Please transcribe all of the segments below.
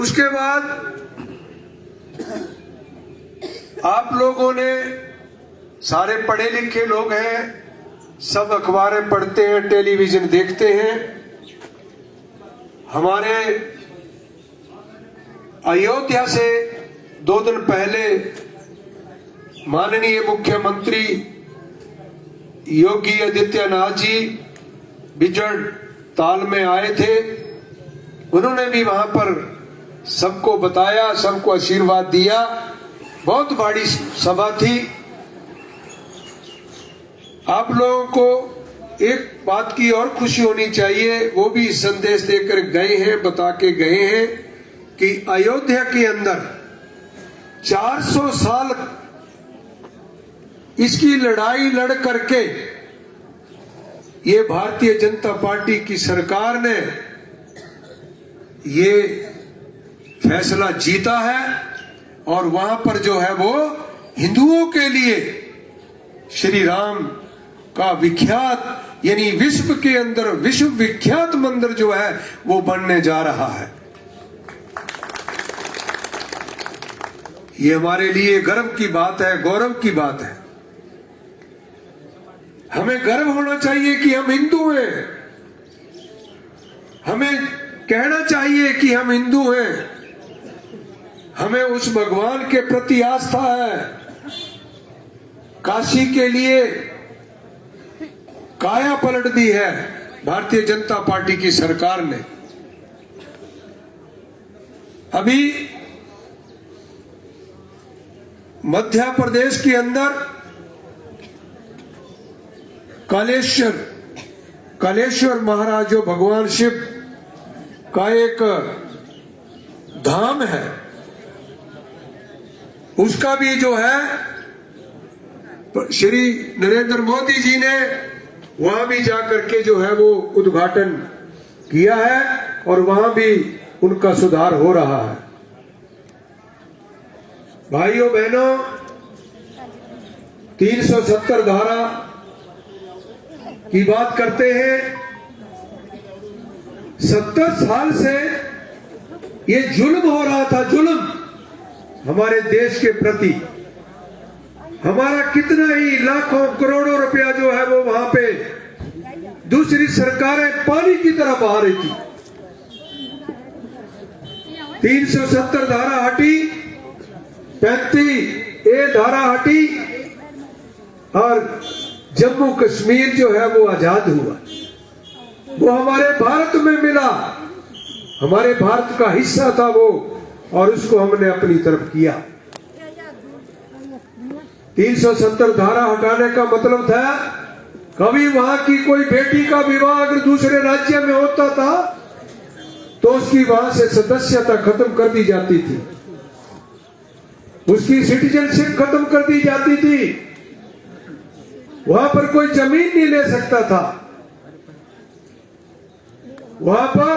उसके बाद आप लोगों ने, सारे पढ़े लिखे लोग हैं, सब अखबारें पढ़ते हैं, टेलीविजन देखते हैं। हमारे अयोध्या से 2 दिन पहले माननीय मुख्यमंत्री योगी आदित्यनाथ जी बिजड़ ताल में आए थे। उन्होंने भी वहां पर सबको बताया, सबको आशीर्वाद दिया। बहुत बड़ी सभा थी। आप लोगों को एक बात की और खुशी होनी चाहिए, वो भी संदेश देकर गए हैं, बता के गए हैं कि अयोध्या के अंदर 400 साल इसकी लड़ाई लड़ करके ये भारतीय जनता पार्टी की सरकार ने ये फैसला जीता है और वहां पर जो है वो हिंदुओं के लिए श्री राम का विख्यात यानी विश्व के अंदर विश्व विख्यात मंदिर जो है वो बनने जा रहा है। ये हमारे लिए गर्व की बात है, गौरव की बात है। हमें गर्व होना चाहिए कि हम हिंदू हैं। हमें कहना चाहिए कि हम हिंदू हैं। हमें उस भगवान के प्रति आस्था है। काशी के लिए काया पलट दी है भारतीय जनता पार्टी की सरकार ने। अभी मध्य प्रदेश के अंदर कालेश्वर महाराज जो भगवान शिव का एक धाम है, उसका भी जो है श्री नरेंद्र मोदी जी ने वहां भी जाकर के जो है वो उद्घाटन किया है और वहां भी उनका सुधार हो रहा है। भाइयों बहनों, 370 धारा की बात करते हैं। 70 साल से ये जुल्म हो रहा था, जुल्म हमारे देश के प्रति। हमारा कितना ही लाखों करोड़ों रुपया जो है वो वहां पे दूसरी सरकारें पानी की तरह बहा रही थी। 370 धारा हटी, 35A धारा हटी और जम्मू कश्मीर जो है वो आजाद हुआ। वो हमारे भारत में मिला, हमारे भारत का हिस्सा था वो, और उसको हमने अपनी तरफ किया। 370 धारा हटाने का मतलब था कभी वहां की कोई बेटी का विवाह अगर दूसरे राज्य में होता था तो उसकी वहां से सदस्यता खत्म कर दी जाती थी, उसकी सिटीजनशिप खत्म कर दी जाती थी। वहां पर कोई जमीन नहीं ले सकता था। वहां पर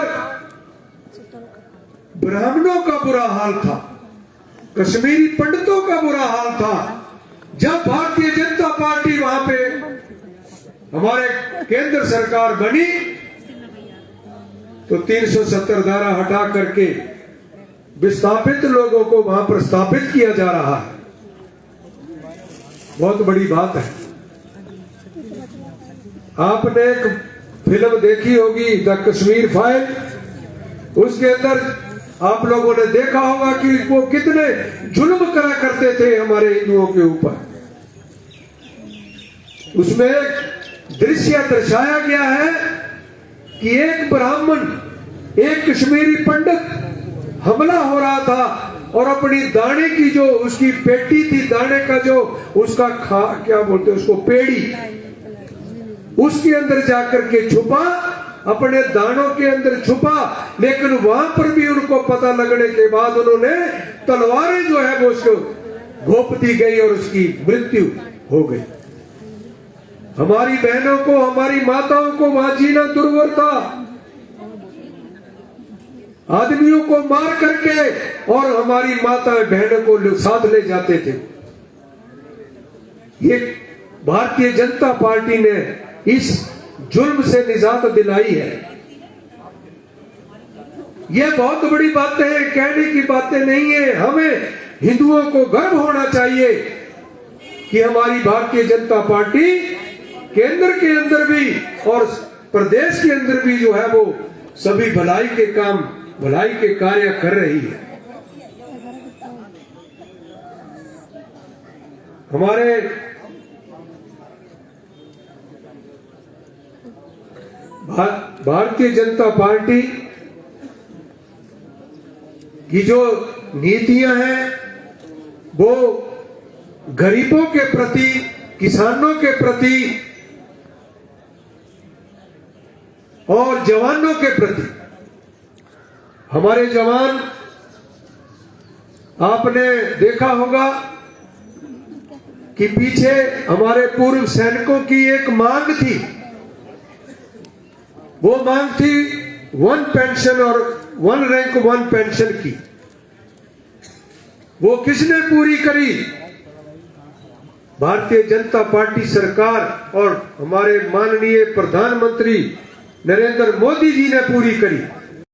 ब्राह्मणों का बुरा हाल था, कश्मीरी पंडितों का बुरा हाल था। जब भारतीय जनता पार्टी वहां पे हमारे केंद्र सरकार बनी तो 370 धारा हटा करके विस्थापित लोगों को वहां पर स्थापित किया जा रहा है। बहुत बड़ी बात है। आपने एक फिल्म देखी होगी द कश्मीर फाइल, उसके अंदर आप लोगों ने देखा होगा कि वो कितने जुल्म करा करते थे हमारे हिंदुओं के ऊपर। उसमें एक दृश्य दर्शाया गया है कि एक ब्राह्मण, एक कश्मीरी पंडित हमला हो रहा था और अपनी दाने की जो उसकी पेटी थी, दाने का जो उसका क्या बोलते हैं उसको, पेड़ी, उसके अंदर जाकर के छुपा, अपने दानों के अंदर छुपा। लेकिन वहां पर भी उनको पता लगने के बाद उन्होंने तलवारें जो है वो उसको घोंप दी गई और उसकी मृत्यु हो गई। हमारी बहनों को, हमारी माताओं को वहां जीना दुर्वर था। आदमियों को मार करके और हमारी माता बहनों को साथ ले जाते थे। ये भारतीय जनता पार्टी ने इस जुल्म से निजात दिलाई है। ये बहुत बड़ी बातें हैं, कहने की बातें नहीं है। हमें हिंदुओं को गर्व होना चाहिए कि हमारी भारतीय जनता पार्टी केंद्र के अंदर भी और प्रदेश के अंदर भी जो है वो सभी भलाई के काम, भलाई के कार्य कर रही है। हमारे भारतीय जनता पार्टी की जो नीतियां हैं वो गरीबों के प्रति, किसानों के प्रति और जवानों के प्रति। हमारे जवान, आपने देखा होगा कि पीछे हमारे पूर्व सैनिकों की एक मांग थी, वो मांग थी 1 पेंशन और 1 रैंक 1 पेंशन की। वो किसने पूरी करी? भारतीय जनता पार्टी सरकार और हमारे माननीय प्रधानमंत्री नरेंद्र मोदी जी ने पूरी करी।